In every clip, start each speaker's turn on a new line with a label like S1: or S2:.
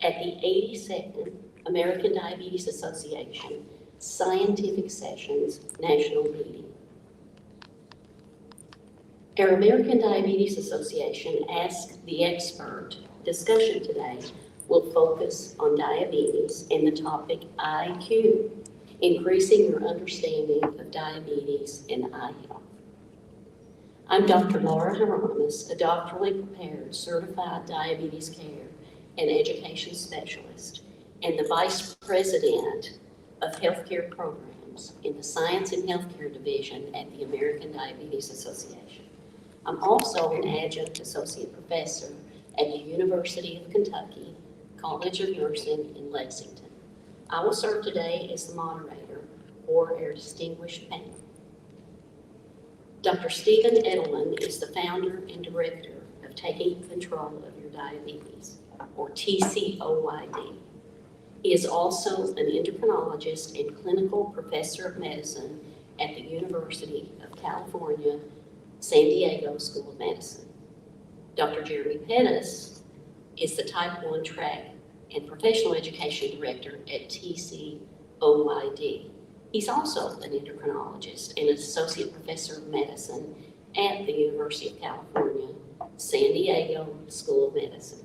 S1: at the 82nd American Diabetes Association Scientific Sessions National Meeting. Our American Diabetes Association Ask the Expert discussion today will focus on diabetes and the topic IQ, increasing your understanding of diabetes and eye health. I'm Dr. Laura Hieronymus, a doctorally prepared certified diabetes care and education specialist and the Vice President of Healthcare Programs in the Science and Healthcare Division at the American Diabetes Association. I'm also an adjunct associate professor at the University of Kentucky College of Nursing in Lexington. I will serve today as the moderator for our distinguished panel. Dr. Stephen Edelman is the founder and director of Taking Control of Your Diabetes, or TCOYD. He is also an endocrinologist and clinical professor of medicine at the University of California, San Diego School of Medicine. Dr. Jeremy Pettis is the Type 1 Track and Professional Education Director at TCOYD. He's also an endocrinologist and an associate professor of medicine at the University of California, San Diego School of Medicine.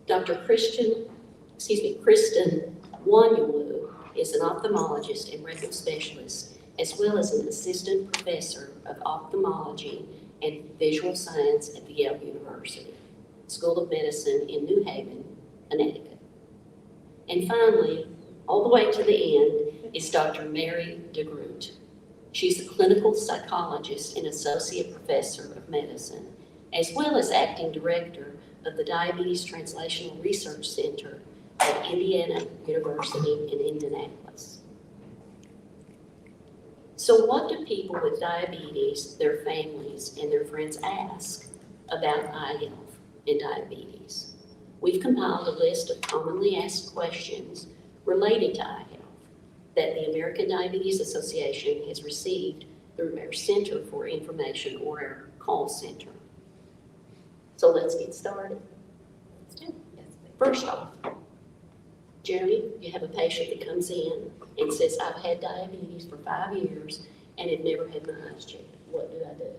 S1: Dr. Kristen Wanyolu is an ophthalmologist and retinal specialist, as well as an assistant professor of ophthalmology and visual science at the Yale University School of Medicine in New Haven, Connecticut. And finally, all the way to the end, is Dr. Mary DeGroot. She's a clinical psychologist and associate professor of medicine, as well as acting director of the Diabetes Translational Research Center at Indiana University in Indianapolis. So what do people with diabetes, their families, and their friends ask about eye health and diabetes? We've compiled a list of commonly asked questions related to eye health that the American Diabetes Association has received through our Center for Information, or our call center. So let's get started. First off, Jeremy, you have a patient that comes in and says, I've had diabetes for 5 years and have never had my eyes checked. What do I do?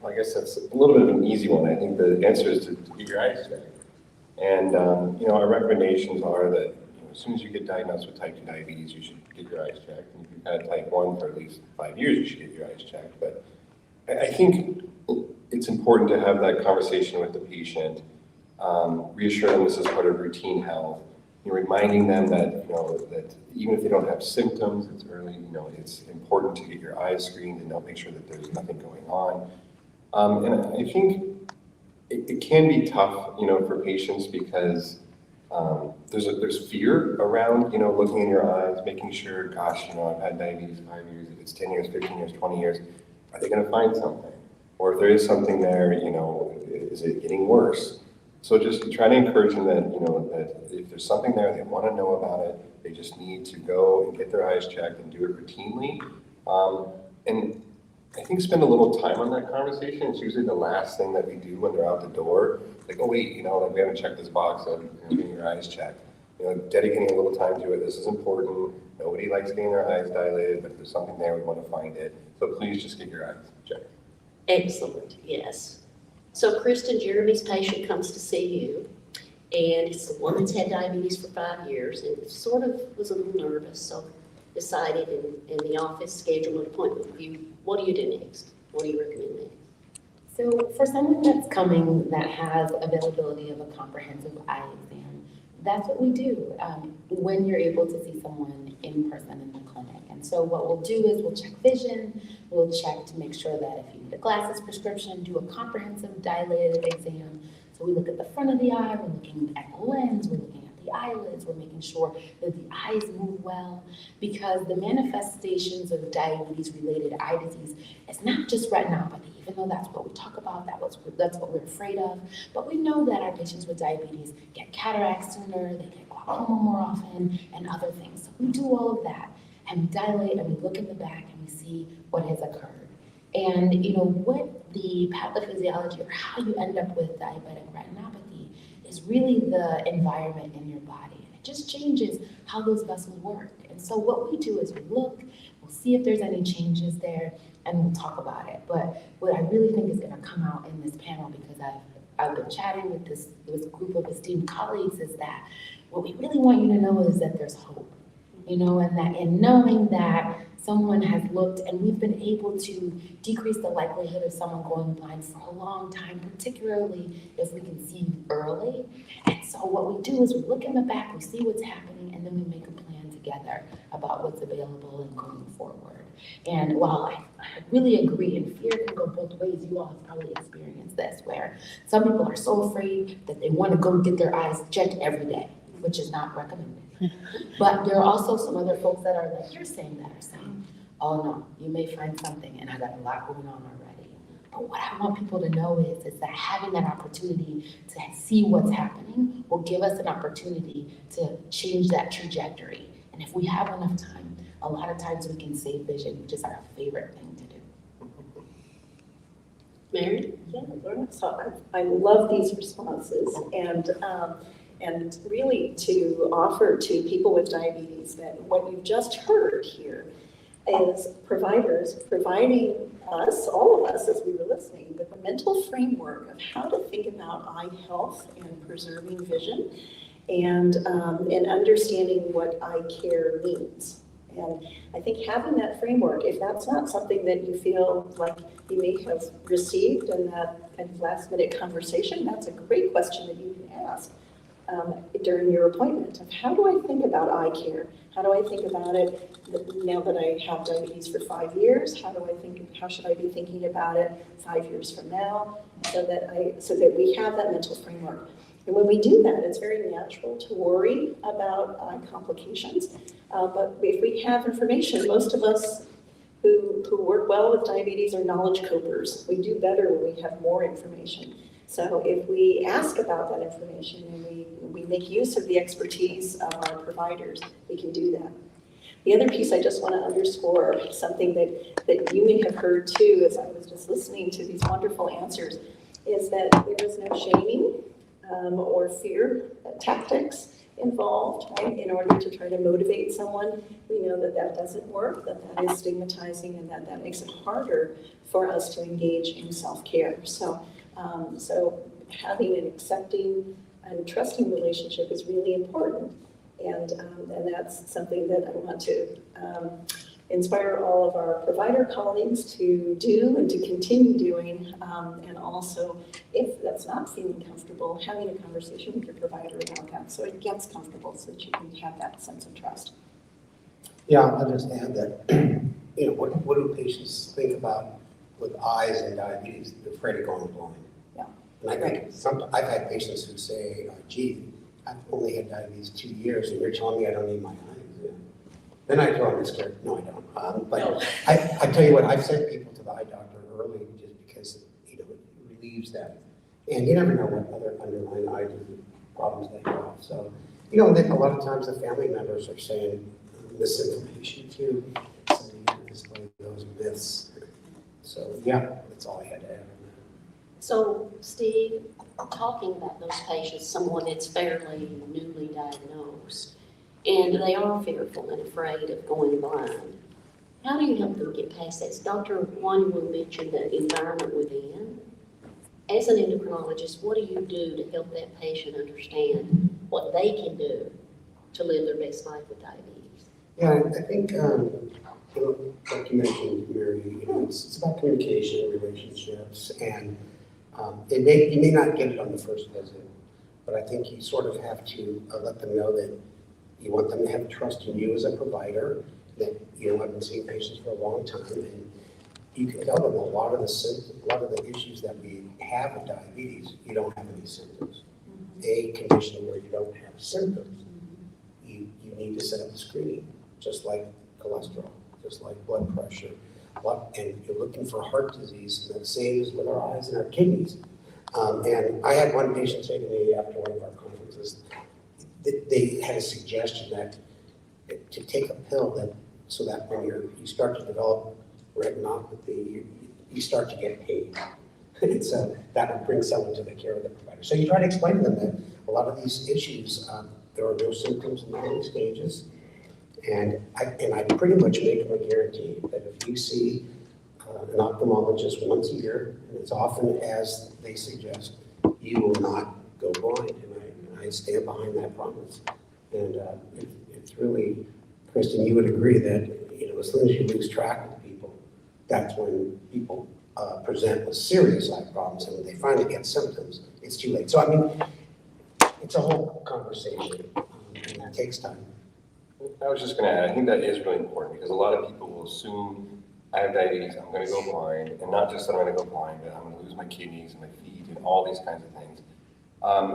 S2: Well, I guess that's a little bit of an easy one. I think the answer is to get your eyes checked. And, our recommendations are that as soon as you get diagnosed with type 2 diabetes, you should get your eyes checked. And if you've had type 1 for at least 5 years, you should get your eyes checked. But I think it's important to have that conversation with the patient, reassure them this is part of routine health, reminding them that, that even if they don't have symptoms, it's early, it's important to get your eyes screened and make sure that there's nothing going on. And I think it can be tough, for patients because there's fear around, looking in your eyes, making sure, gosh, I've had diabetes 5 years, if it's 10 years, 15 years, 20 years, are they going to find something? Or if there is something there, is it getting worse? So just try to encourage them that, that if there's something there, they want to know about it, they just need to go and get their eyes checked and do it routinely. And I think spend a little time on that conversation. It's usually the last thing that we do when they're out the door. Like, oh wait, we haven't checked this box of getting your eyes checked. Dedicating a little time to it. This is important. Nobody likes getting their eyes dilated, but if there's something there, we want to find it. So please just get your eyes checked.
S1: Excellent, yes. So Kristen, Jeremy's patient comes to see you, and it's the one that's had diabetes for 5 years and sort of was a little nervous, so decided in the office, scheduled an appointment with you. What do you do next? What do you recommend next?
S3: So for someone that's coming that has availability of a comprehensive eye exam, that's what we do when you're able to see someone in person in the clinic. And so what we'll do is we'll check vision, we'll check to make sure that if you need a glasses prescription, do a comprehensive dilated exam. So we look at the front of the eye, we're looking at the lens, we're looking at the eyelids, we're making sure that the eyes move well, because the manifestations of diabetes-related eye disease is not just retinopathy, even though that's what we talk about, that's what we're afraid of, but we know that our patients with diabetes get cataracts sooner, they get glaucoma more often, and other things. So we do all of that, and we dilate, and we look in the back, and we see what has occurred. And what the pathophysiology or how you end up with diabetic retinopathy is really the environment in your body. And it just changes how those vessels work. And so what we do is we look, we'll see if there's any changes there, and we'll talk about it. But what I really think is gonna come out in this panel, because I've been chatting with this group of esteemed colleagues, is that what we really want you to know is that there's hope, and that in knowing that someone has looked and we've been able to decrease the likelihood of someone going blind for a long time, particularly if we can see early. And so what we do is we look in the back, we see what's happening, and then we make a plan together about what's available and going forward. And while I really agree, and fear can go both ways, you all have probably experienced this, where some people are so afraid that they want to go get their eyes checked every day, which is not recommended. But there are also some other folks that are like you're saying, that are saying, oh no, you may find something, and I got a lot going on already. But what I want people to know is that having that opportunity to see what's happening will give us an opportunity to change that trajectory. And if we have enough time, a lot of times we can save vision, which is our favorite thing to do.
S1: Mary?
S4: Yeah, so I love these responses, and really to offer to people with diabetes that what you've just heard here is providers providing us, all of us as we were listening, with a mental framework of how to think about eye health and preserving vision, and understanding what eye care means. And I think having that framework, if that's not something that you feel like you may have received in that kind of last minute conversation, that's a great question that you can ask during your appointment of how do I think about eye care? How do I think about it now that I have diabetes for 5 years? How should I be thinking about it 5 years from now? So that we have that mental framework. And when we do that, it's very natural to worry about eye complications. But if we have information, most of us who work well with diabetes are knowledge copers. We do better when we have more information. So if we ask about that information and we make use of the expertise of our providers, we can do that. The other piece I just want to underscore, something that you may have heard too as I was just listening to these wonderful answers, is that there is no shaming or fear tactics involved, right? In order to try to motivate someone, we know that doesn't work, that is stigmatizing, and that makes it harder for us to engage in self-care. So having an accepting and trusting relationship is really important, and that's something that I want to inspire all of our provider colleagues to do and to continue doing, and also, if that's not feeling comfortable, having a conversation with your provider about that so it gets comfortable so that you can have that sense of trust.
S5: Yeah, I'll just add that, what do patients think about with eyes and diabetes? They're afraid of going blind.
S4: Yeah.
S5: And I think I've had patients who say, gee, I've only had diabetes 2 years and you're telling me I don't need my eyes. Yeah. Then I throw in this scared, no, I don't. But I tell you what, I've sent people to the eye doctor early just because, it relieves them. And you never know what other underlying eye problems they have. So, then a lot of times the family members are saying misinformation too. So you can display those myths. So yeah, that's all I had to add.
S1: So, Steve, talking about those patients, someone that's fairly newly diagnosed, and they are fearful and afraid of going blind, how do you help them get past that? Dr. Wanyu mentioned the environment within. As an endocrinologist, what do you do to help that patient understand what they can do to live their best life with diabetes?
S5: Yeah, I think, like you mentioned, Mary, it's about communication, relationships, and you may not get it on the first visit, but I think you sort of have to let them know that you want them to have trust in you as a provider, that I've been seeing patients for a long time, and you can tell them a lot of the issues that we have with diabetes, you don't have any symptoms. A condition where you don't have symptoms, you need to set up a screening, just like cholesterol, just like blood pressure, and you're looking for heart disease, and the same is with our eyes and our kidneys. And I had one patient say to me after one of our conferences, that they had a suggestion that to take a pill so that when you start to develop retinopathy, you start to get pain. And so that would bring someone to the care of the provider. So you try to explain to them that a lot of these issues, there are no symptoms in the early stages. And I pretty much make them a guarantee that if you see an ophthalmologist once a year, and as often as they suggest, you will not go blind. And I stand behind that promise. And it's really, Kristen, you would agree that, as soon as you lose track of people, that's when people present with serious eye problems. And when they finally get symptoms, it's too late. So, I mean, it's a whole conversation, and it takes time.
S2: I was just going to add, I think that is really important because a lot of people will assume I have diabetes, I'm going to go blind, and not just that I'm going to go blind, but I'm going to lose my kidneys and my feet and all these kinds of things.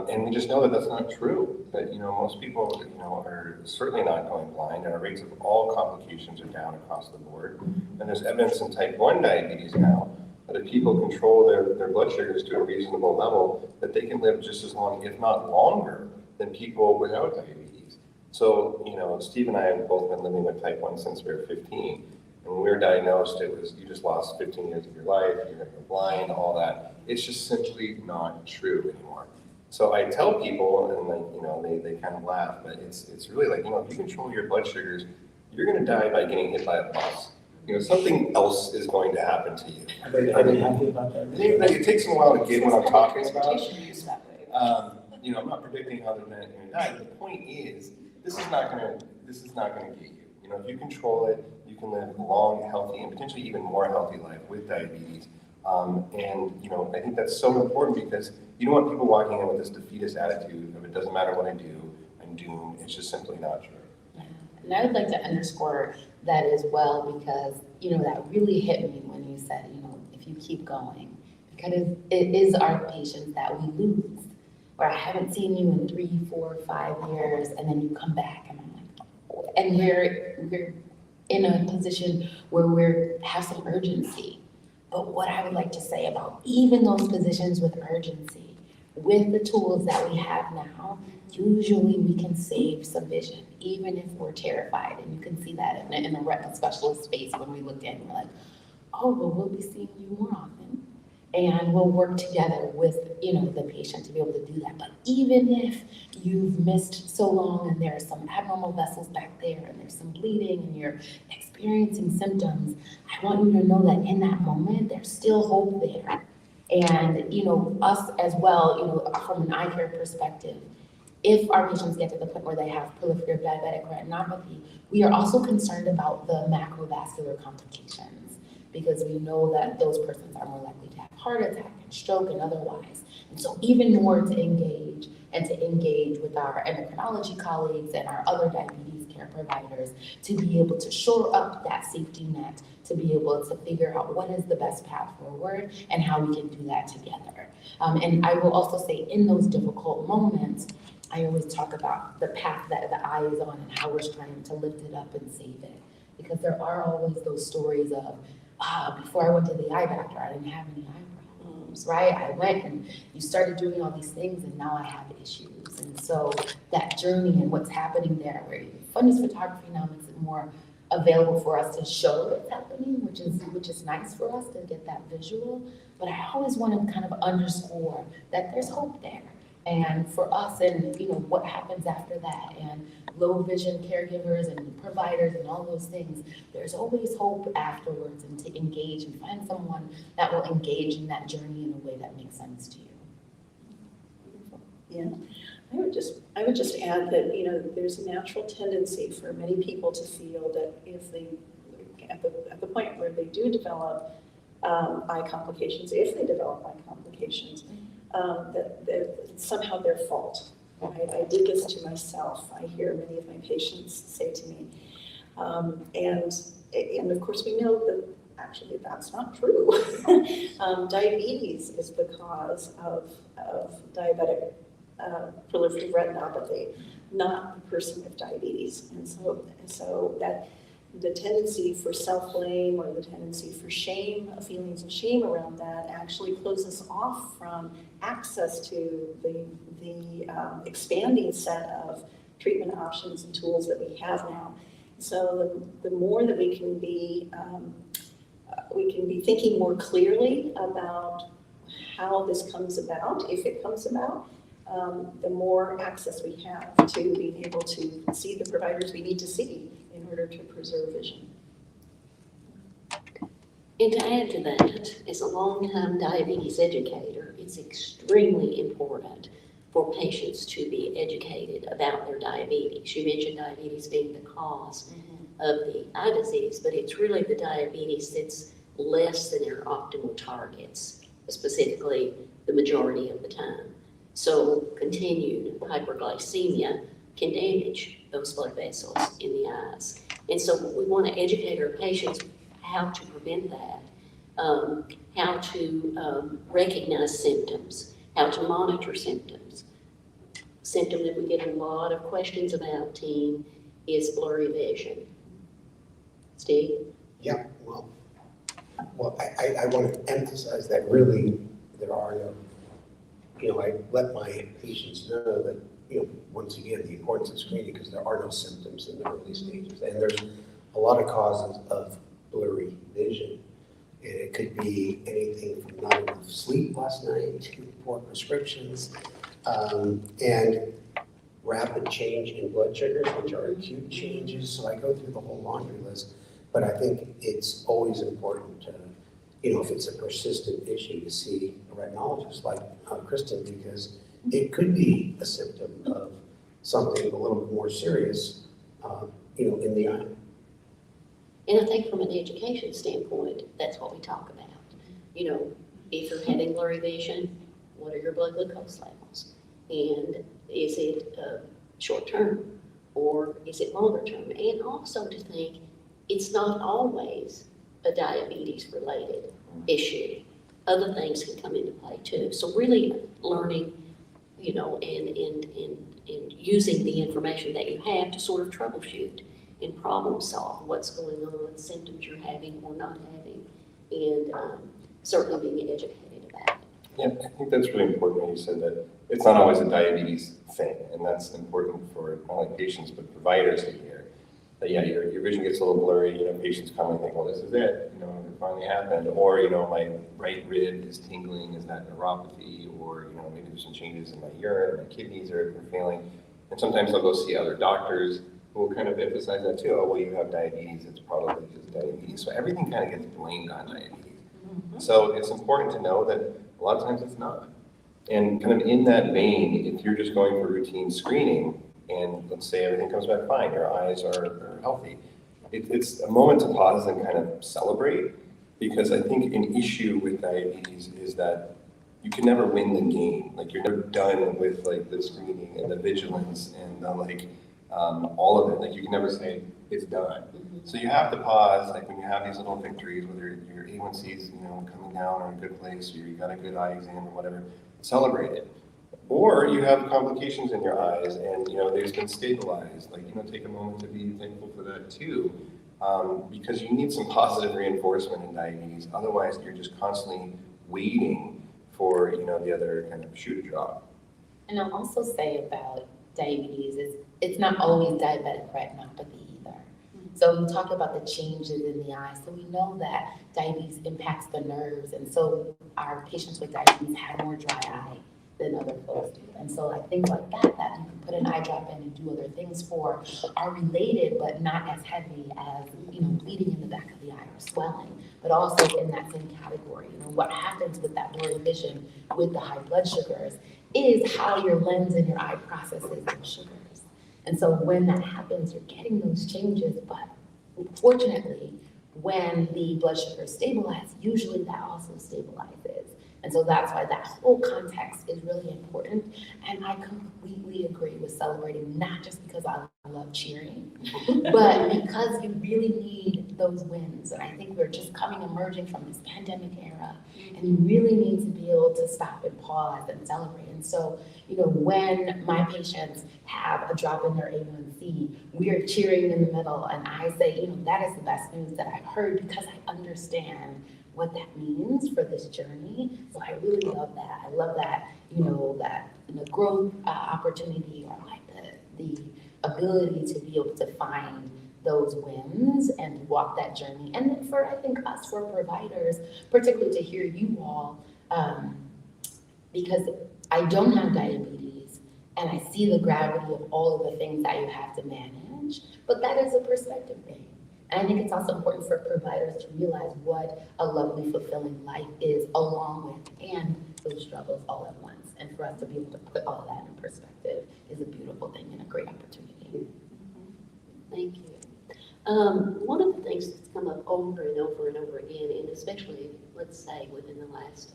S2: And we just know that that's not true. That most people are certainly not going blind, and our rates of all complications are down across the board. And there's evidence in type 1 diabetes now that if people control their blood sugars to a reasonable level, that they can live just as long, if not longer, than people without diabetes. So, Steve and I have both been living with type 1 since we were 15. And when we were diagnosed, it was, you just lost 15 years of your life, you're going to go blind, all that. It's just simply not true anymore. So I tell people, and they kind of laugh, but it's really like, if you control your blood sugars, you're going to die by getting hit by a bus. Something else is going to happen to you.
S5: Are they happy about that?
S2: It takes them a while to get what I'm talking about.
S4: Transportation use that way.
S2: I'm not predicting how they're going to die, but the point is, this is not going to get you. If you control it, you can live a long, healthy, and potentially even more healthy life with diabetes. I think that's so important because you don't want people walking in with this defeatist attitude of it doesn't matter what I do, I'm doomed. It's just simply not true.
S3: Yeah. And I would like to underscore that as well because, that really hit me when you said, if you keep going, because it is our patients that we lose, where I haven't seen you in 3, 4, 5 years, and then you come back and I'm like, oh. And we're in a position where we have some urgency. But what I would like to say about even those positions with urgency, with the tools that we have now, usually we can save some vision, even if we're terrified. And you can see that in a retina specialist face when we looked in, we're like, oh, well, we'll be seeing you more often. And we'll work together with, the patient to be able to do that. But even if you've missed so long and there are some abnormal vessels back there and there's some bleeding and you're experiencing symptoms, I want you to know that in that moment, there's still hope there. And, us as well, from an eye care perspective, if our patients get to the point where they have proliferative diabetic retinopathy, we are also concerned about the macrovascular complications because we know that those persons are more likely to have heart attack and stroke and otherwise. And so even more to engage with our endocrinology colleagues and our other diabetes care providers to be able to shore up that safety net, to be able to figure out what is the best path forward and how we can do that together. And I will also say in those difficult moments, I always talk about the path that the eye is on and how we're trying to lift it up and save it. Because there are always those stories of, before I went to the eye doctor, I didn't have any eye problems, right? I went and you started doing all these things and now I have issues. And so that journey and what's happening there, where fundus photography now makes it more available for us to show what's happening, which is nice for us to get that visual. But I always want to kind of underscore that there's hope there. And for us and, what happens after that and low vision caregivers and providers and all those things, there's always hope afterwards and to engage and find someone that will engage in that journey in a way that makes sense to you.
S4: Yeah, I would just add that, there's a natural tendency for many people to feel that if they, at the point where they do develop eye complications, if they develop eye complications, that somehow their fault. Right? I did this to myself. I hear many of my patients say to me, and of course we know that actually that's not true. Diabetes is the cause of diabetic proliferative retinopathy, not the person with diabetes. And so that the tendency for self-blame or the tendency for shame, feelings of shame around that actually closes off from access to the expanding set of treatment options and tools that we have now. So the more that we can be thinking more clearly about how this comes about, if it comes about, the more access we have to being able to see the providers we need to see in order to preserve vision.
S1: And to add to that, as a longtime diabetes educator, it's extremely important for patients to be educated about their diabetes. You mentioned diabetes being the cause of the eye disease, but it's really the diabetes that's less than our optimal targets, specifically the majority of the time. So continued hyperglycemia can damage those blood vessels in the eyes. And so we want to educate our patients how to prevent that, how to recognize symptoms, how to monitor symptoms. Symptom that we get a lot of questions about, team, is blurry vision. Steve?
S5: Yeah, well, I want to emphasize that really there are no, I let my patients know that, once again, the importance of screening, because there are no symptoms in the early stages. And there's a lot of causes of blurry vision. And it could be anything from not enough sleep last night to poor prescriptions, and rapid change in blood sugars, which are acute changes. So I go through the whole laundry list, but I think it's always important to, if it's a persistent issue, to see a retinologist like Kristen, because it could be a symptom of something a little bit more serious, in the eye.
S1: And I think from an education standpoint, that's what we talk about. If you're having blurry vision, what are your blood glucose levels? And is it short term or is it longer term? And also to think it's not always a diabetes related issue. Other things can come into play too. So really learning, and using the information that you have to sort of troubleshoot and problem solve what's going on, symptoms you're having or not having, and certainly being educated about it.
S2: Yeah, I think that's really important when you said that it's not always a diabetes thing, and that's important for not only patients but providers to hear. That your vision gets a little blurry, patients come and think, well, this is it, it finally happened, or my right rib is tingling, is that neuropathy, or maybe there's some changes in my urine, my kidneys are failing, and sometimes they'll go see other doctors who will kind of emphasize that too. Oh, well, you have diabetes, it's probably just diabetes. So everything kind of gets blamed on diabetes. So it's important to know that a lot of times it's not. And kind of in that vein, if you're just going for routine screening, and let's say everything comes back fine, your eyes are healthy, it's a moment to pause and kind of celebrate, because I think an issue with diabetes is that you can never win the game. Like, you're never done with the screening and the vigilance and the all of it. Like, you can never say it's done. So you have to pause, when you have these little victories, whether your A1C is coming down or in a good place, or you got a good eye exam or whatever, celebrate it. Or you have complications in your eyes and they've been stabilized. Take a moment to be thankful for that too, because you need some positive reinforcement in diabetes. Otherwise, you're just constantly waiting for the other kind of shoe to drop.
S3: And I'll also say about diabetes is it's not always diabetic retinopathy either. So we talk about the changes in the eye. So we know that diabetes impacts the nerves, and so our patients with diabetes have more dry eye than other folks do. And so things like that you can put an eye drop in and do other things for are related, but not as heavy as bleeding in the back of the eye or swelling, but also in that same category. What happens with that blurry vision with the high blood sugars is how your lens in your eye processes those sugars. And so when that happens, you're getting those changes, but fortunately, when the blood sugars stabilize, usually that also stabilizes. And so that's why that whole context is really important. And I completely agree with celebrating, not just because I love cheering, but because you really need those wins. And I think we're just emerging from this pandemic era, and you really need to be able to stop and pause and celebrate. And so, when my patients have a drop in their A1C, we are cheering in the middle, and I say, that is the best news that I've heard, because I understand what that means for this journey. So I really love that. I love that, that the growth opportunity, or the ability to be able to find those wins and walk that journey. And then for, I think, us, for providers, particularly to hear you all, because I don't have diabetes, And I see the gravity of all of the things that you have to manage, but that is a perspective thing. And I think it's also important for providers to realize what a lovely, fulfilling life is, along with and those struggles all at once. And for us to be able to put all of that in perspective is a beautiful thing and a great opportunity.
S1: Thank you. One of the things that's come up over and over and over again, and especially, let's say, within the last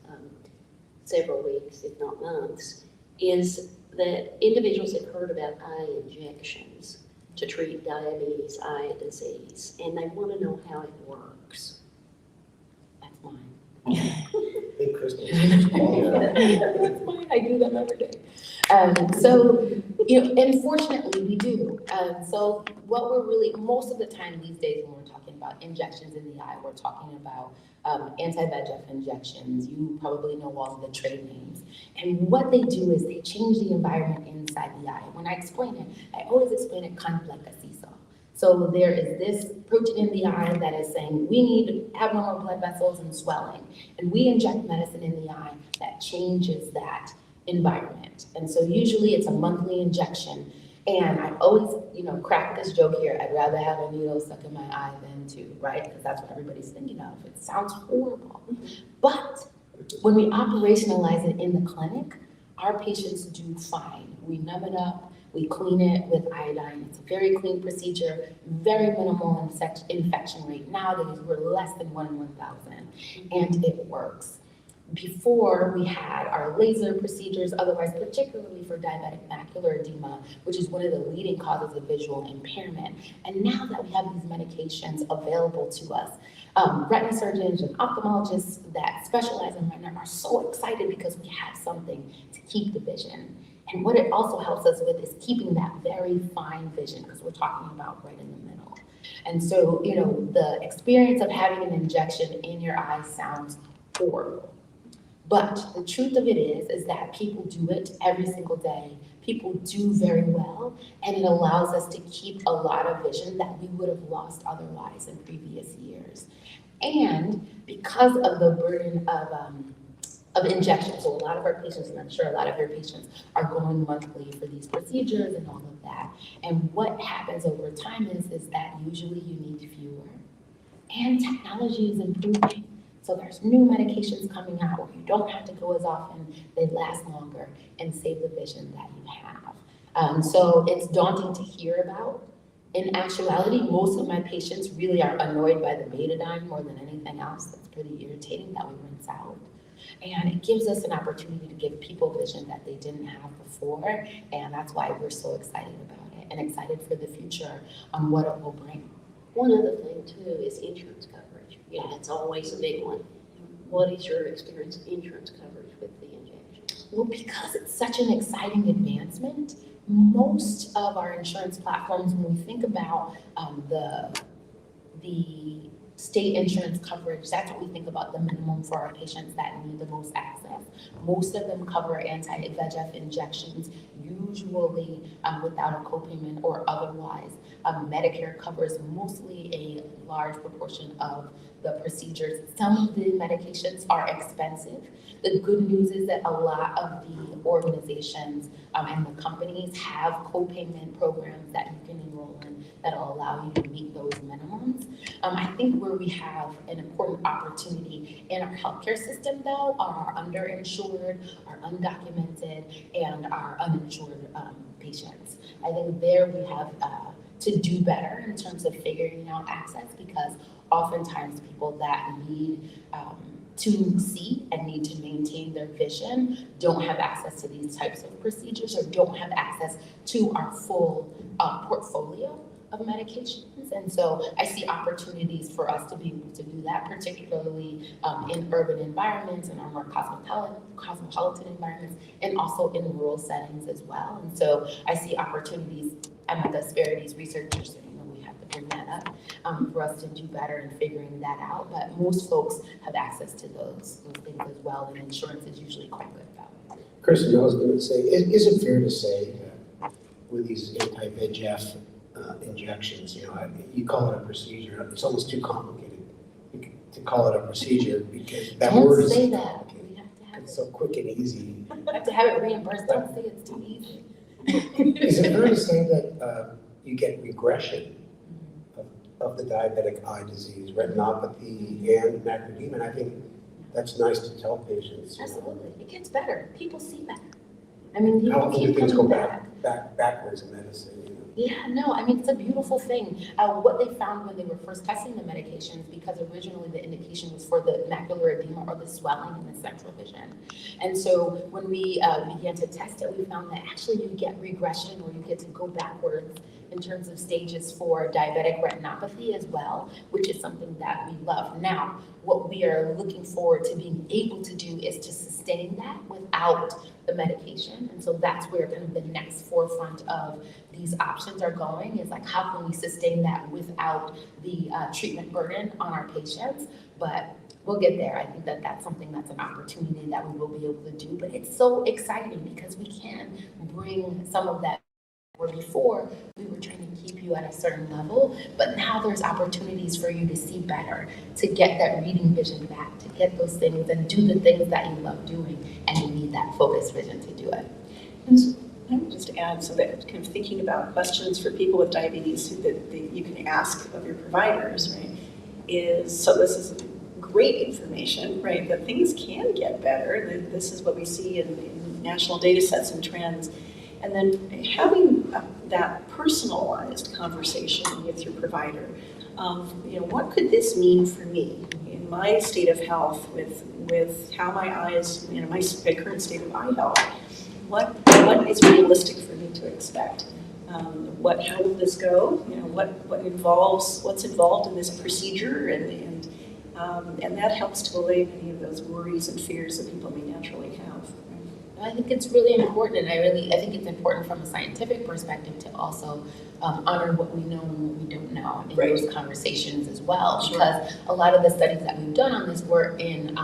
S1: several weeks, if not months, is that individuals have heard about eye injections to treat diabetes eye disease, and they want to know how it works.
S3: That's mine.
S5: I think Kristen is
S3: That's
S5: qualified.
S3: mine, I do them every day. So, unfortunately, we do. So what we're really, most of the time these days when we're talking about injections in the eye, we're talking about Antivegf injections. You probably know all of the trade names. And what they do is they change the environment inside the eye. When I explain it, I always explain it kind of like a seesaw. So there is this protein in the eye that is saying we need abnormal blood vessels and swelling. And we inject medicine in the eye that changes that environment. And so usually it's a monthly injection. And I always, crack this joke here. I'd rather have a needle stuck in my eye than two, right? Because that's what everybody's thinking of. It sounds horrible. But when we operationalize it in the clinic, our patients do fine. We numb it up, we clean it with iodine. It's a very clean procedure, very minimal infection rate. Nowadays, we're less than 1 in 1,000, and it works. Before, we had our laser procedures, otherwise particularly for diabetic macular edema, which is one of the leading causes of visual impairment. And now that we have these medications available to us, retina surgeons and ophthalmologists that specialize in retina are so excited because we have something to keep the vision. And what it also helps us with is keeping that very fine vision, because we're talking about right in the middle. And so, the experience of having an injection in your eye sounds horrible. But the truth of it is that people do it every single day. People do very well, and it allows us to keep a lot of vision that we would have lost otherwise in previous years. And because of the burden of injections, so a lot of our patients, and I'm sure a lot of your patients, are going monthly for these procedures and all of that. And what happens over time is that usually you need fewer, and technology is improving. So there's new medications coming out where you don't have to go as often, they last longer, and save the vision that you have. So it's daunting to hear about. In actuality, most of my patients really are annoyed by the betadine more than anything else. That's pretty irritating that we rinse out. And it gives us an opportunity to give people vision that they didn't have before, and that's why we're so excited about it and excited for the future on what it will bring.
S1: One other thing too is insurance coverage. That's always a big one. What is your experience of insurance coverage with the injection?
S3: Well, because it's such an exciting advancement, most of our insurance platforms, when we think about the state insurance coverage, that's what we think about the minimum for our patients that need the most access. Most of them cover anti-VEGF injections, usually without a copayment or otherwise. Medicare covers mostly a large proportion of the procedures. Some of the medications are expensive. The good news is that a lot of the organizations and the companies have copayment programs that you can enroll in that'll allow you to meet those minimums. I think where we have an important opportunity in our healthcare system, though, are our underinsured, our undocumented, and our uninsured patients. I think there we have to do better in terms of figuring out access, because oftentimes people that need to see and need to maintain their vision don't have access to these types of procedures or don't have access to our full portfolio of medications. And so I see opportunities for us to be able to do that, particularly in urban environments and our more cosmopolitan environments, and also in rural settings as well. And so I see opportunities. I'm a disparities researcher, so we have to bring that up for us to do better in figuring that out. But most folks have access to those things as well, and insurance is usually quite good about it.
S5: Kristen, I was going to say, is it fair to say that with these anti-VEGF injections, you call it a procedure, it's almost too complicated to call it a procedure, because that word is
S3: Don't say that. We have to have
S5: it's so quick and easy.
S3: We have to have it reimbursed. Don't say it's too easy.
S5: Is it fair to say that you get regression of the diabetic eye disease, retinopathy and macrodema? And I think that's nice to tell patients.
S3: Absolutely, it gets better. People see better. I mean,
S5: How
S3: people
S5: often do
S3: keep
S5: things go
S3: coming back.
S5: backwards in medicine?
S3: Yeah, no, I mean, it's a beautiful thing. What they found when they were first testing the medications, because originally the indication was for the macular edema or the swelling in the central vision. And so when we began to test it, we found that actually you get regression, or you get to go backwards in terms of stages for diabetic retinopathy as well, which is something that we love. Now, what we are looking forward to being able to do is to sustain that without the medication. And so that's where kind of the next forefront of these options are going, is like, how can we sustain that without the treatment burden on our patients? But we'll get there. I think that that's something that's an opportunity that we will be able to do. But it's so exciting because we can bring some of that, where before we were trying to keep you at a certain level, but now there's opportunities for you to see better, to get that reading vision back, to get those things and do the things that you love doing, and you need that focused vision to do it.
S4: And so I would just add, so that kind of thinking about questions for people with diabetes that you can ask of your providers, right, is, so this is great information, right, that things can get better. That this is what we see in national data sets and trends. And then having that personalized conversation with your provider of, what could this mean for me in my state of health with how my eyes, my current state of eye health? What is realistic for me to expect? How will this go? What's involved in this procedure, and that helps to allay many of those worries and fears that people may naturally have.
S3: I think it's really important, and I think it's important from a scientific perspective to also honor what we know and what we don't know in
S4: Right.
S3: those conversations as well.
S4: Sure.
S3: Because a lot of the studies that we've done on this were in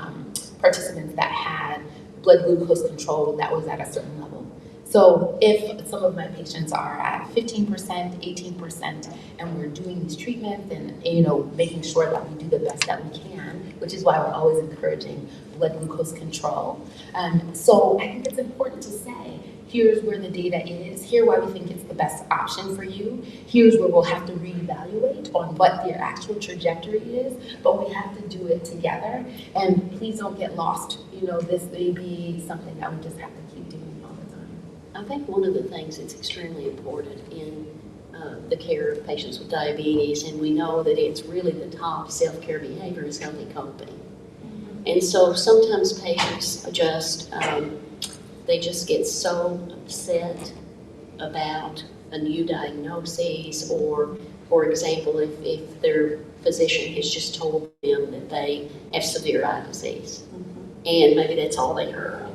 S3: participants that had blood glucose control that was at a certain level. So if some of my patients are at 15%, 18%, and we're doing these treatments and making sure that we do the best that we can, which is why we're always encouraging blood glucose control. So I think it's important to say, here's where the data is, here's why we think it's the best option for you, here's where we'll have to reevaluate on what their actual trajectory is, but we have to do it together. And please don't get lost. This may be something that we just have to keep doing all the time.
S1: I think one of the things that's extremely important in the care of patients with diabetes, and we know that it's really the top self-care behavior, is healthy company. And so sometimes patients they just get so upset about a new diagnosis, or, for example, if their physician has just told them that they have severe eye disease, and maybe that's all they heard.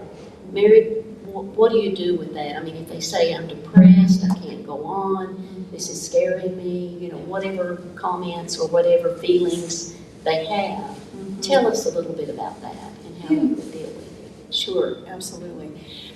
S1: Mary, what do you do with that? I mean, if they say, I'm depressed, I can't go on, this is scaring me, whatever comments or whatever feelings they have, tell us a little bit about that and how you would deal with it.
S4: Sure, absolutely.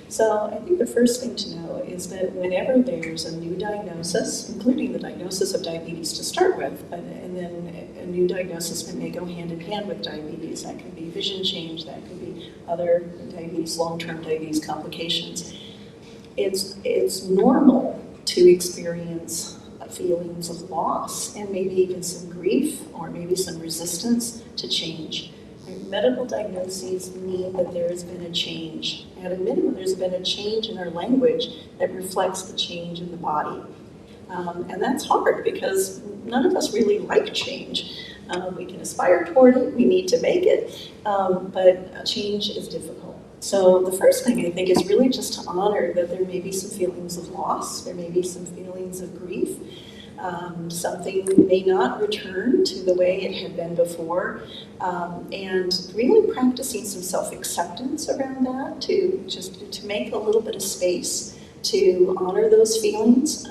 S4: So I think the first thing to know is that whenever there's a new diagnosis, including the diagnosis of diabetes to start with, and then a new diagnosis may go hand in hand with diabetes. That could be vision change, that could be other diabetes, long-term diabetes complications. It's normal to experience feelings of loss and maybe even some grief or maybe some resistance to change. Medical diagnoses mean that there has been a change. At a minimum, there's been a change in our language that reflects the change in the body. And that's hard because none of us really like change. We can aspire toward it, we need to make it, but change is difficult. So the first thing I think is really just to honor that there may be some feelings of loss, there may be some feelings of grief. Something may not return to the way it had been before, and really practicing some self-acceptance around that, to make a little bit of space to honor those feelings.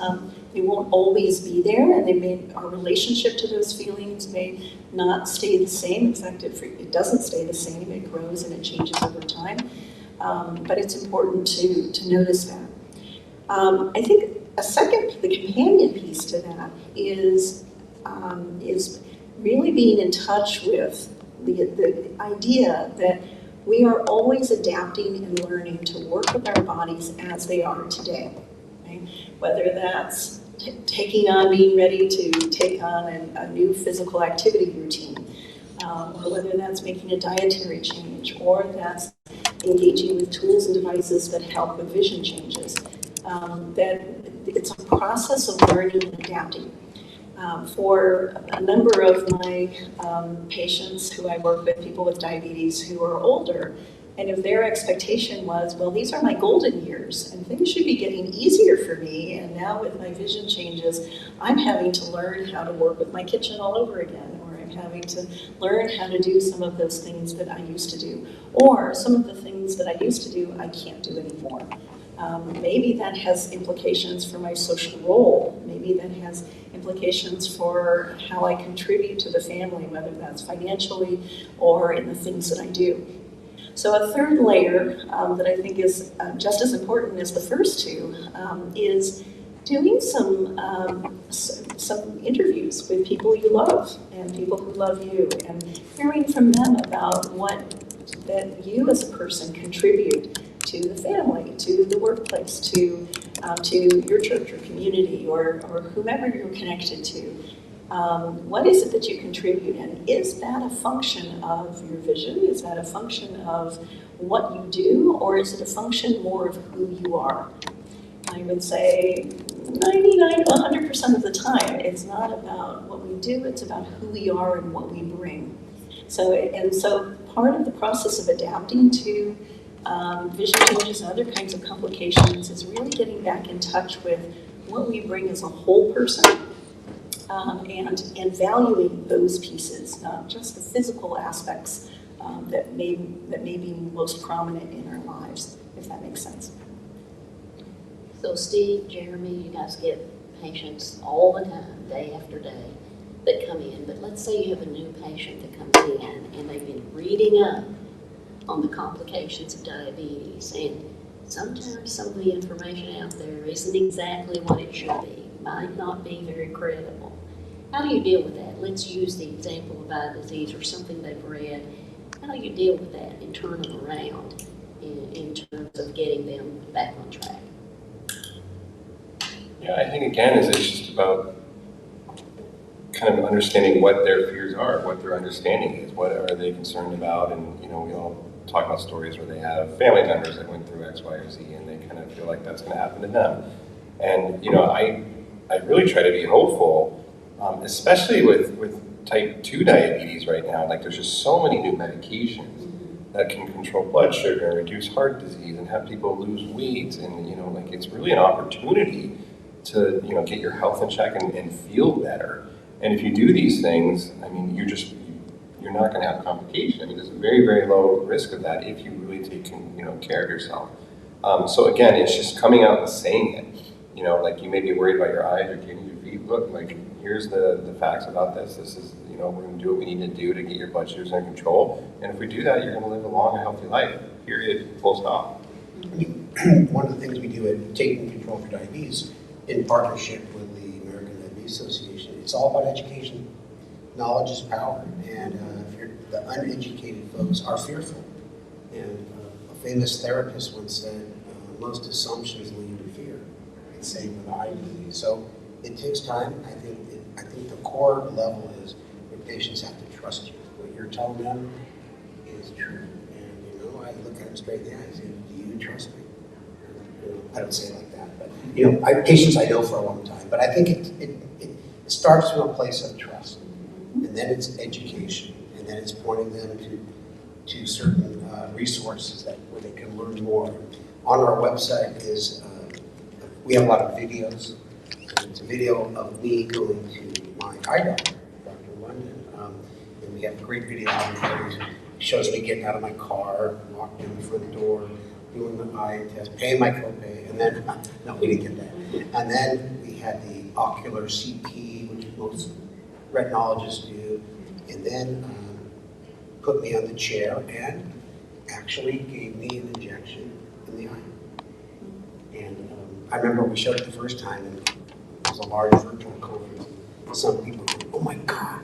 S4: They won't always be there, and our relationship to those feelings may not stay the same. In fact, it doesn't stay the same. It grows and it changes over time. But it's important to notice that. I think the companion piece to that is really being in touch with the idea that we are always adapting and learning to work with our bodies as they are today. okay? Whether that's being ready to take on a new physical activity routine, or whether that's making a dietary change, or that's engaging with tools and devices that help with vision changes. That it's a process of learning and adapting. For a number of my patients who I work with, people with diabetes who are older, and if their expectation was, well, these are my golden years and things should be getting easier for me, and now with my vision changes, I'm having to learn how to work with my kitchen all over again, or I'm having to learn how to do some of those things that I used to do, or some of the things that I used to do I can't do anymore. Maybe that has implications for my social role. Maybe that has implications for how I contribute to the family, whether that's financially or in the things that I do. So a third layer that I think is just as important as the first two is doing some interviews with people you love and people who love you, and hearing from them about what that you as a person contribute to the family, to the workplace, to your church or community, or whomever you're connected to. What is it that you contribute, and is that a function of your vision? Is that a function of what you do, or is it a function more of who you are? I would say 99 to 100% of the time, it's not about what we do, it's about who we are and what we bring. So part of the process of adapting to vision changes and other kinds of complications is really getting back in touch with what we bring as a whole person, and valuing those pieces, not just the physical aspects that may be most prominent in our lives, if that makes sense.
S1: So Steve, Jeremy, you guys get patients all the time, day after day, that come in. But let's say you have a new patient that comes in and they've been reading up on the complications of diabetes, and sometimes some of the information out there isn't exactly what it should be, might not be very credible. How do you deal with that? Let's use the example of eye disease or something they've read. How do you deal with that and turn them around in terms of getting them back on track?
S2: Yeah, I think again, it's just about kind of understanding what their fears are, what their understanding is, what are they concerned about, and we all talk about stories where they have family members that went through X, Y, or Z, and they kind of feel like that's going to happen to them. And I really try to be hopeful, especially with type 2 diabetes right now. Like there's just so many new medications that can control blood sugar and reduce heart disease and have people lose weight, and like it's really an opportunity to get your health in check and feel better. And if you do these things, I mean, you're not going to have complication. I mean, there's a very, very low risk of that if you really take care of yourself. So again, it's just coming out and saying it. Like you may be worried about your eyes or getting your feet. Look, like here's the facts about this. This is we're going to do what we need to do to get your blood sugars under control. And if we do that, you're going to live a long and healthy life. Period. Full stop.
S5: One of the things we do at Taking Control for Diabetes, in partnership with the American Diabetes Association, it's all about education. Knowledge is power, and the uneducated folks are fearful. And a famous therapist once said, most assumptions lead to fear. It's same with eye disease. So it takes time. I think the core level is your patients have to trust you. What you're telling them is true. And I look at them straight in the eyes and say, do you trust me? I don't say it like that, but patients I know for a long time. But I think it starts from a place of trust, and then it's education, and then it's pointing them to certain resources where they can learn more. On our website we have a lot of videos. It's a video of me going to my eye doctor, Dr. London, and we have a great video where he shows me getting out of my car, walking in the front door, doing the eye test, paying my copay, and then, no, we didn't get that. And then we had the ocular CP, which most retinologists do, and then put me on the chair and actually gave me an injection in the eye. And I remember we showed it the first time, and it was a large virtual conference. Some people go, oh my God,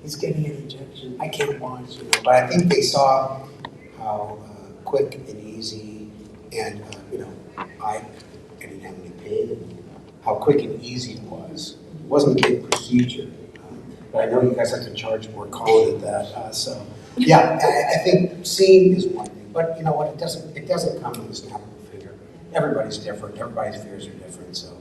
S5: he's getting an injection. I can't watch, But I think they saw how quick and easy, and I didn't have any pain and how quick and easy it was. It wasn't a big procedure, but I know you guys have to charge more calling it that. So yeah, I think seeing is one thing, but you know what? It doesn't come with a snap of a finger. Everybody's different. Everybody's fears are different. So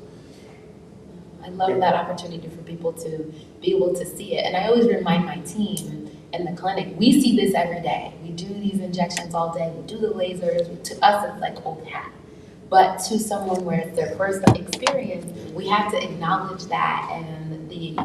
S3: I love that opportunity for people to be able to see it. And I always remind my team in the clinic, we see this every day. We do these injections all day. We do the lasers. To us, it's like old hat. But to someone where it's their first experience, we have to acknowledge that and the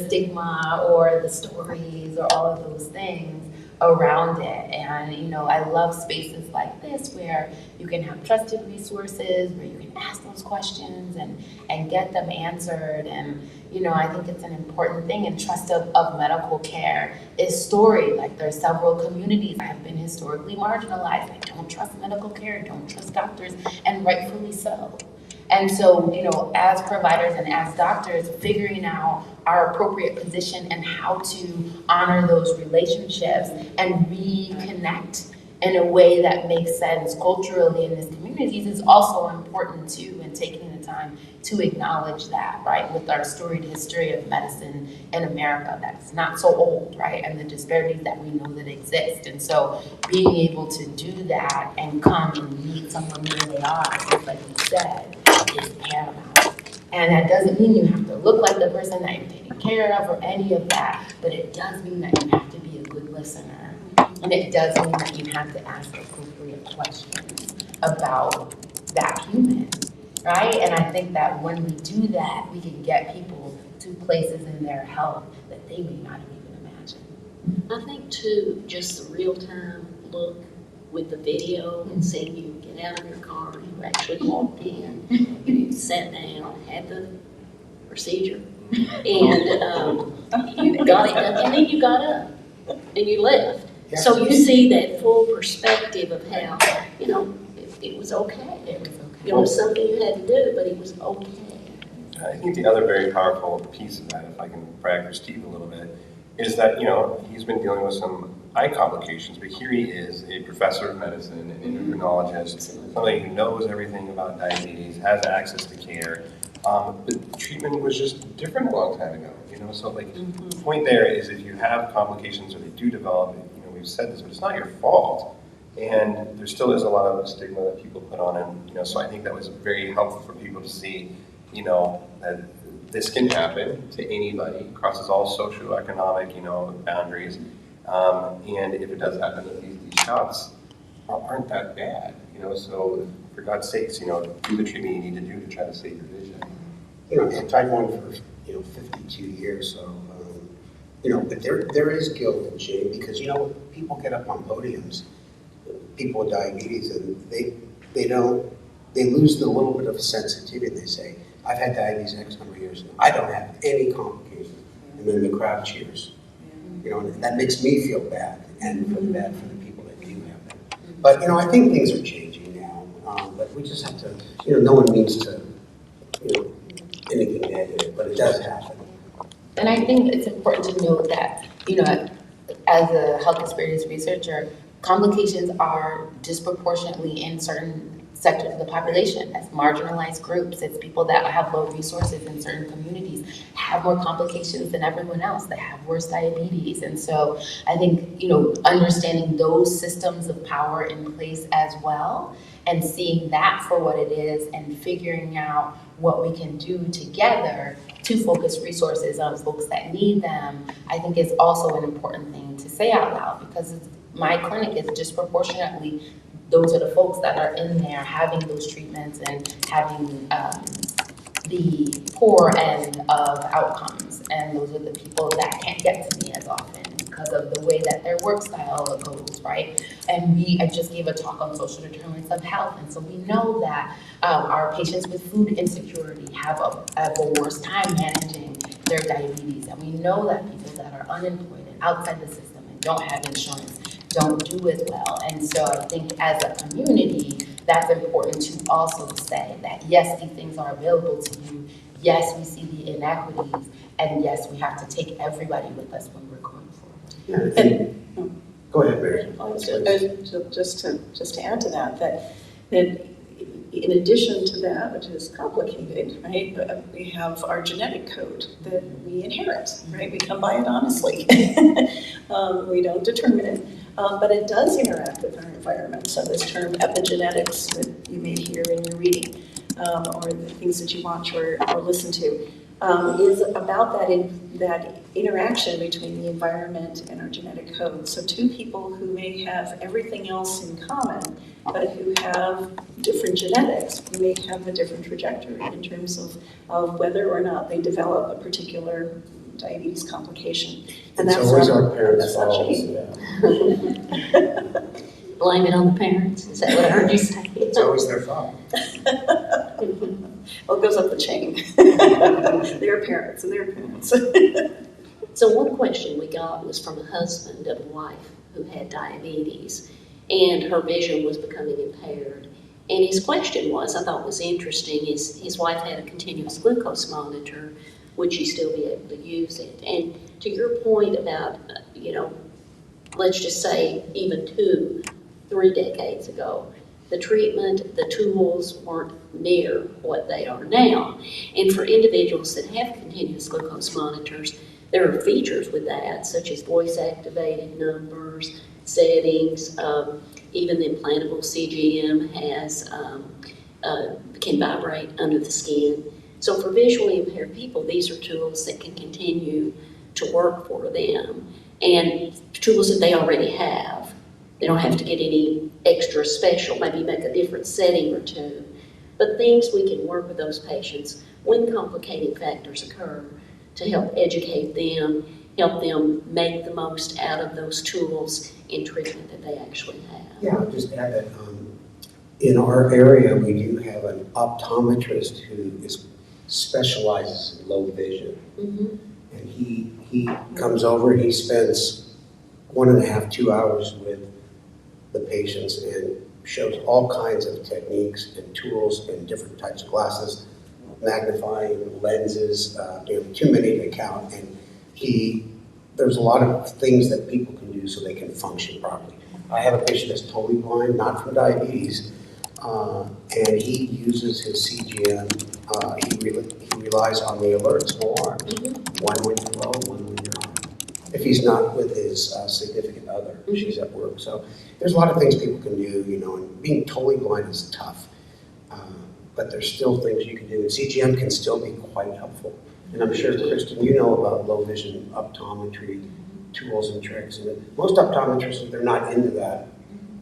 S3: stigma or the stories or all of those things around it. And, I love spaces like this where you can have trusted resources, where you can ask those questions and get them answered. And, I think it's an important thing. And trust of medical care is storied. Like there's several communities that have been historically marginalized. They don't trust medical care, don't trust doctors, and rightfully so. And so, as providers and as doctors, figuring out our appropriate position and how to honor those relationships and reconnect in a way that makes sense culturally in these communities is also important too, and taking the time to acknowledge that, right, with our storied history of medicine in America that's not so old, right, and the disparities that we know that exist. And so being able to do that and come and meet someone where they are, just like you said, is paramount. And that doesn't mean you have to look like the person that you're taking care of or any of that, but it does mean that you have to be a good listener. And it does mean that you have to ask appropriate questions about that human, right? And I think that when we do that, we can get people to places in their health that they may not have even imagined.
S1: I think too, just the real-time look with the video and seeing you get out of your car, you actually walked in, you sat down, had the procedure, and you got it done, and then you got up and you left. So you see that full perspective of how, it was okay.
S3: It was okay.
S1: It was something you had to do, but it was okay.
S2: I think the other very powerful piece of that, if I can brag for Steve a little bit, is that, he's been dealing with some eye complications, but here he is, a professor of medicine, an endocrinologist, somebody who knows everything about diabetes, has access to care, but treatment was just different a long time ago, so the point there is if you have complications or they do develop, we've said this, but it's not your fault. And there still is a lot of stigma that people put on it, so I think that was very helpful for people to see, that this can happen to anybody, crosses all socioeconomic, boundaries. And if it does happen, that these shots aren't that bad, so for God's sakes, do the treatment you need to do to try to save your vision.
S5: I've tried one for 52 years, so but there is guilt and shame because people get up on podiums, people with diabetes, and they lose the little bit of sensitivity. They say, I've had diabetes X number of years, and I don't have any complications, and then the crowd cheers. And that makes me feel bad, and feel bad for the people that do have that. But I think things are changing now. But we just have to, no one means to, anything negative, but it does happen.
S3: And I think it's important to note that, as a health disparities researcher, complications are disproportionately in certain sectors of the population, as marginalized groups. It's people that have low resources in certain communities have more complications than everyone else. They have worse diabetes. And so I think, understanding those systems of power in place as well and seeing that for what it is and figuring out what we can do together to focus resources on folks that need them, I think is also an important thing to say out loud because my clinic is disproportionately those are the folks that are in there having those treatments and having the poor end of outcomes. And those are the people that can't get to me as often because of the way that their work style goes, right? And I just gave a talk on social determinants of health. And so we know that our patients with food insecurity have a worse time managing their diabetes. And we know that people that are unemployed and outside the system and don't have insurance don't do as well. And so I think as a community, that's important to also say that yes, these things are available to you. Yes, we see the inequities. And yes, we have to take everybody with us when we're going forward.
S5: Yeah, go ahead, Mary.
S4: Just to add to that in addition to that, which is complicated, right, we have our genetic code that we inherit, right? We come by it honestly. We don't determine it, but it does interact with our environment. So this term epigenetics that you may hear in your reading, or the things that you watch or listen to, is about that interaction between the environment and our genetic code. So two people who may have everything else in common, but who have different genetics, who may have a different trajectory in terms of whether or not they develop a particular diabetes complication. And
S5: It's
S4: that's
S5: always
S4: not-
S5: our parents'
S4: that's not
S5: fault.
S4: cheating.
S5: Yeah.
S1: Blame it on the parents, is that what I heard you say?
S5: It's always their fault.
S4: Well, it goes up the chain. Their parents and their parents.
S1: So one question we got was from a husband of a wife who had diabetes, and her vision was becoming impaired. And his question was, I thought was interesting, is his wife had a continuous glucose monitor, would she still be able to use it? And to your point about, let's just say even 2-3 decades ago, the treatment, the tools weren't near what they are now. And for individuals that have continuous glucose monitors, there are features with that, such as voice-activated numbers, settings, even the implantable CGM can vibrate under the skin. So for visually impaired people, these are tools that can continue to work for them, and tools that they already have. They don't have to get any extra special, maybe make a different setting or two, but things we can work with those patients when complicating factors occur to help educate them, help them make the most out of those tools in treatment that they actually have.
S5: Yeah, I'll just add that in our area, we do have an optometrist who specializes in low vision.
S1: Mm-hmm.
S5: And he comes over and he spends 1.5 to 2 hours with the patients and shows all kinds of techniques and tools and different types of glasses, magnifying lenses, too many to count. And there's a lot of things that people can do so they can function properly. I have a patient that's totally blind, not from diabetes, and he uses his CGM. He relies on the alerts more, one when you're low, one when you're high. If he's not with his significant other, she's at work. So there's a lot of things people can do, and being totally blind is tough. But there's still things you can do, and CGM can still be quite helpful. And I'm sure, Kristen, you know about low vision optometry tools and tricks. And most optometrists, they're not into that,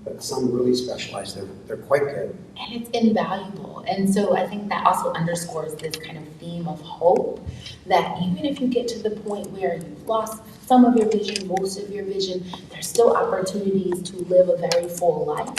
S5: but some really specialize. They're quite good.
S3: And it's invaluable. And so I think that also underscores this kind of theme of hope, that even if you get to the point where you've lost some of your vision, most of your vision, there's still opportunities to live a very full life.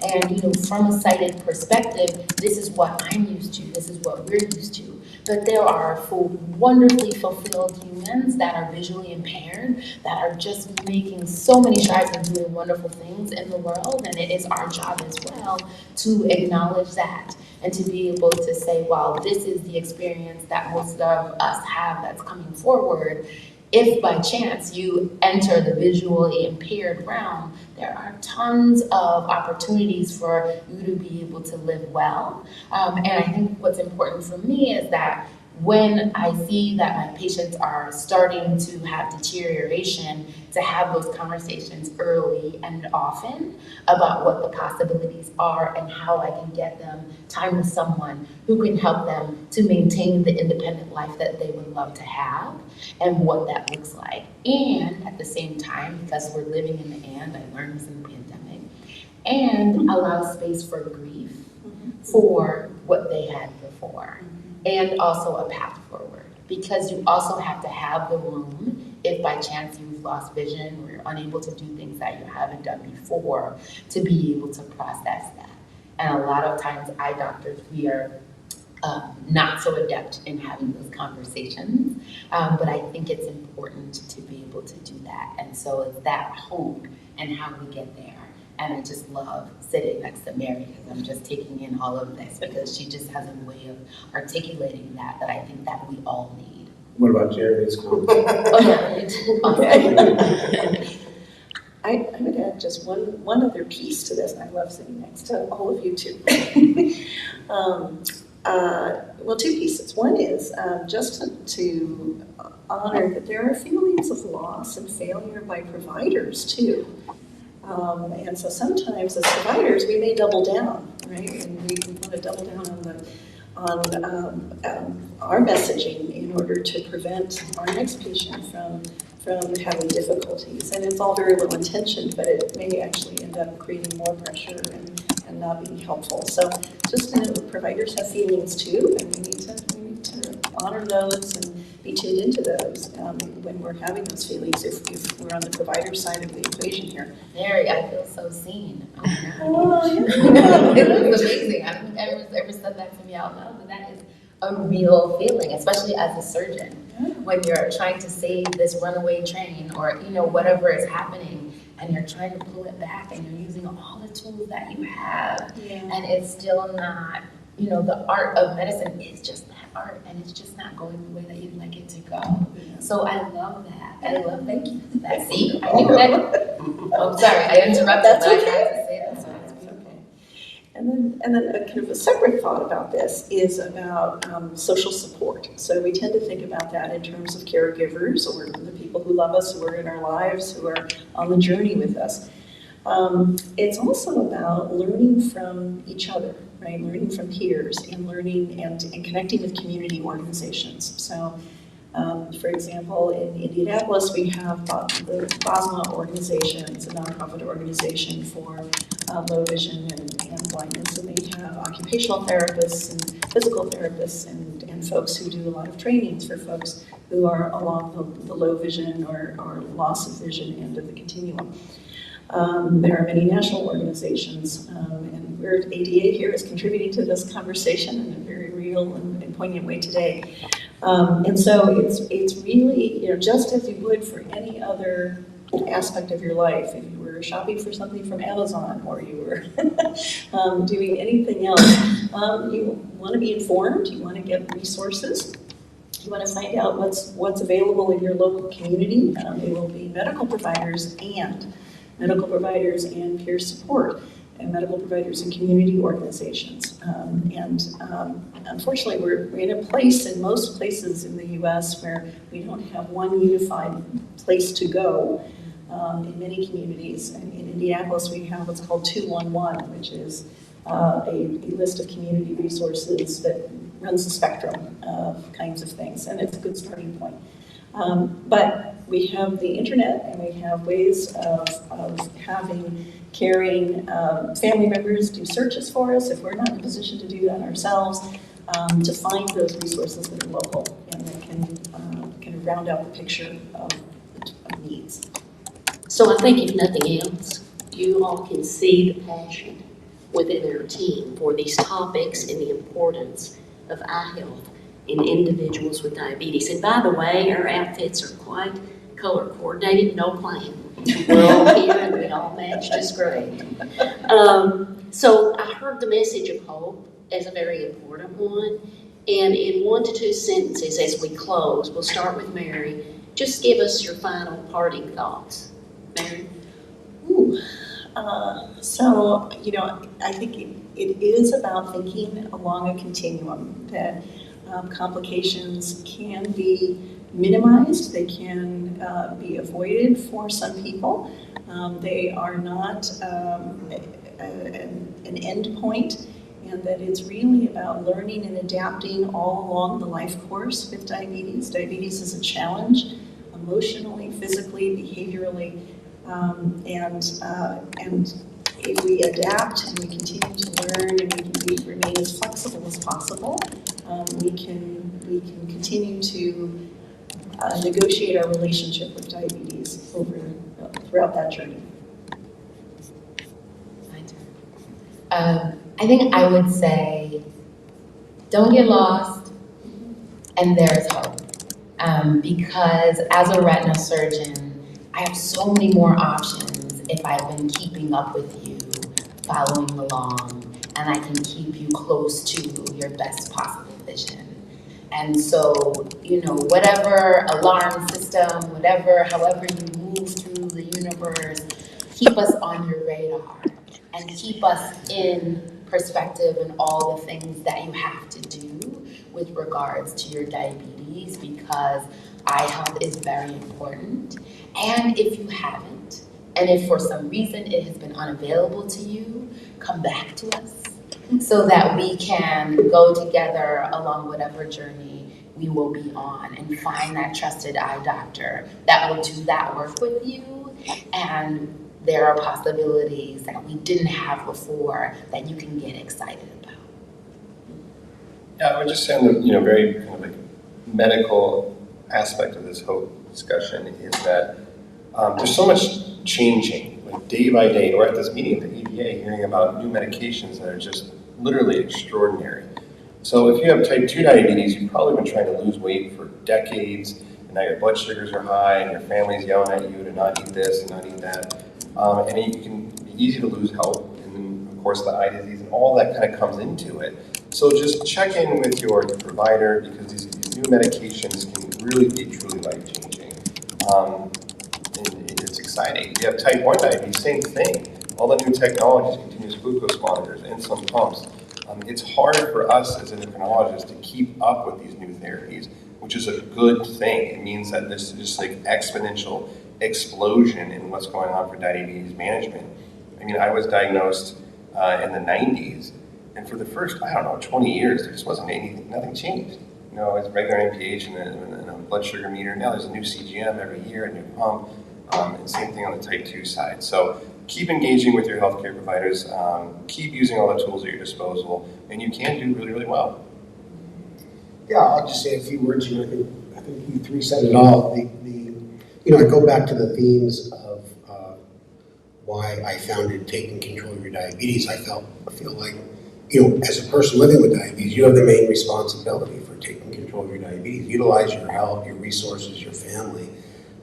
S3: And from a sighted perspective, this is what I'm used to, this is what we're used to. But there are wonderfully fulfilled humans that are visually impaired, that are just making so many strides and doing wonderful things in the world. And it is our job as well to acknowledge that and to be able to say, well, this is the experience that most of us have that's coming forward. If by chance you enter the visually impaired realm, there are tons of opportunities for you to be able to live well. And I think what's important for me is that when I see that my patients are starting to have deterioration, to have those conversations early and often about what the possibilities are and how I can get them time with someone who can help them to maintain the independent life that they would love to have and what that looks like. And at the same time, because we're living in the and, I learned this in the pandemic, and allow space for grief for what they had before. And also a path forward, because you also have to have the room, if by chance you've lost vision or you're unable to do things that you haven't done before, to be able to process that. And a lot of times, eye doctors, we are not so adept in having those conversations, but I think it's important to be able to do that. And so it's that hope and how we get there. And I just love sitting next to Mary because I'm just taking in all of this, because she just has a way of articulating that I think that we all need.
S5: What about Jerry's comment?
S3: Oh, yeah.
S4: I would add add just one other piece to this, and I love sitting next to all of you too. Well, two pieces. One is just to honor that there are feelings of loss and failure by providers too. And so sometimes as providers, we may double down, right? And we want to double down on our messaging in order to prevent our next patient from having difficulties. And it's all very well intentioned, but it may actually end up creating more pressure and not being helpful. So just to know that providers have feelings too, and we need to honor those and be tuned into those when we're having those feelings, if we're on the provider side of the equation here.
S3: Mary, I feel so seen. Oh my God.
S4: Oh,
S3: It was amazing. I don't think anyone's ever said that to me out loud, but that is a real feeling, especially as a surgeon, when you're trying to save this runaway train or, you know, whatever is happening, and you're trying to pull it back and you're using all the tools that you have, and it's still not, you know, the art of medicine is just that art, and it's just not going the way that you'd like it to go. So I love that. Thank you for that. See, I knew that. I'm sorry, I interrupted.
S4: That's
S3: but I
S4: okay.
S3: had to say that.
S4: That's okay. And then a kind of a separate thought about this is about social support. So we tend to think about that in terms of caregivers or the people who love us, who are in our lives, who are on the journey with us. It's also about learning from each other, right? Learning from peers and learning and connecting with community organizations. So, for example, in Indianapolis, we have the BOSMA organization. It's a nonprofit organization for low vision and blindness, and they have occupational therapists and physical therapists and folks who do a lot of trainings for folks who are along the low vision or loss of vision end of the continuum. There are many national organizations, and we're ADA here is contributing to this conversation in a very real and poignant way today. And so it's really, you know, just as you would for any other aspect of your life, if you were shopping for something from Amazon or you were doing anything else, you want to be informed, you want to get resources. You want to find out what's available in your local community. It will be medical providers and peer support, and medical providers and community organizations. Unfortunately, we're in a place in most places in the U.S. where we don't have one unified place to go. In many communities, in Indianapolis, we have what's called 211, which is a list of community resources that runs the spectrum of kinds of things, and it's a good starting point. But we have the internet, and we have ways of having caring family members do searches for us if we're not in a position to do that ourselves, to find those resources that are local and that can round out the picture of needs.
S1: So I think if nothing else, you all can see the passion within our team for these topics and the importance of eye health in individuals with diabetes. And by the way, our outfits are quite color coordinated, no plan. We're all here and we all match just great. So I heard the message of hope as a very important one. And in 1 to 2 sentences as we close, we'll start with Mary. Just give us your final parting thoughts. Mary?
S4: So, you know, I think it is about thinking along a continuum that complications can be minimized, they can be avoided for some people. They are not an end point, and that it's really about learning and adapting all along the life course with diabetes. Diabetes is a challenge, emotionally, physically, behaviorally, and if we adapt and we continue to learn and we remain as flexible as possible, we can continue to negotiate our relationship with diabetes throughout that journey.
S3: My turn. I think I would say, don't get lost, and there's hope. Because as a retina surgeon, I have so many more options if I've been keeping up with you, following along, and I can keep you close to your best possible vision. And so, you know, whatever alarm system, however you move through the universe, keep us on your radar and keep us in perspective and all the things that you have to do with regards to your diabetes, because eye health is very important. And if you haven't, and if for some reason it has been unavailable to you, come back to us so that we can go together along whatever journey we will be on and find that trusted eye doctor that will do that work with you. And there are possibilities that we didn't have before that you can get excited about.
S2: Yeah, I would just say on the, very kind of like medical aspect of this whole discussion is that there's so much changing, like day by day. We're at this meeting at the EDA hearing about new medications that are just literally extraordinary. So if you have type 2 diabetes, you've probably been trying to lose weight for decades, and now your blood sugars are high, and your family's yelling at you to not eat this and not eat that. And it can be easy to lose health, and then of course the eye disease, and all that kind of comes into it. So just check in with your provider, because these new medications can really be truly life-changing. And it's exciting. If you have type 1 diabetes, same thing. All the new technologies, continuous glucose monitors, insulin pumps. It's hard for us as endocrinologists to keep up with these new therapies, which is a good thing. It means that this is just like exponential explosion in what's going on for diabetes management. I mean, I was diagnosed in the 90s, and for the first, 20 years, there just wasn't anything, nothing changed. It's regular NPH and a blood sugar meter. Now there's a new CGM every year, a new pump, and same thing on the type 2 side. So keep engaging with your healthcare providers, keep using all the tools at your disposal, and you can do really, really well.
S5: Yeah, I'll just say a few words. I think you three said it all. I go back to the themes of why I founded Taking Control of Your Diabetes. I feel like, as a person living with diabetes, you have the main responsibility for taking control of your diabetes. Utilize your health, your resources, your family,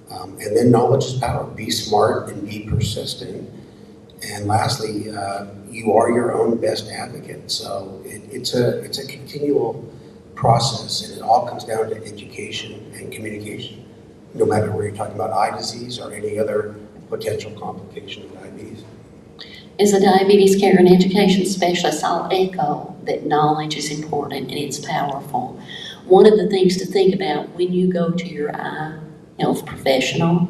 S5: and then knowledge is power. Be smart and be persistent. And lastly, you are your own best advocate. So it's a continual process, and it all comes down to education and communication, no matter whether you're talking about eye disease or any other potential complication of diabetes.
S1: As a diabetes care and education specialist, I'll echo that knowledge is important and it's powerful. One of the things to think about when you go to your eye health professional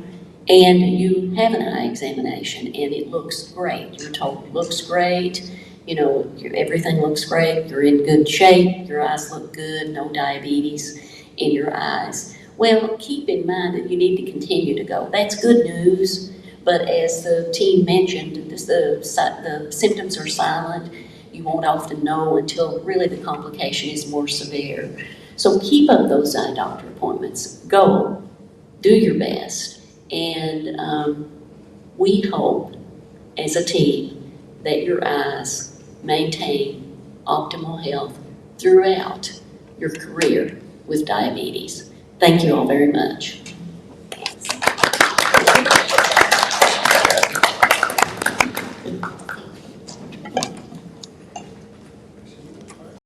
S1: and you have an eye examination and it looks great, you're told it looks great, everything looks great, you're in good shape, your eyes look good, no diabetes in your eyes. Well, keep in mind that you need to continue to go. That's good news, but as the team mentioned, the symptoms are silent. You won't often know until really the complication is more severe. So keep up those eye doctor appointments. Go, do your best, and we hope as a team that your eyes maintain optimal health throughout your career with diabetes. Thank you all very much.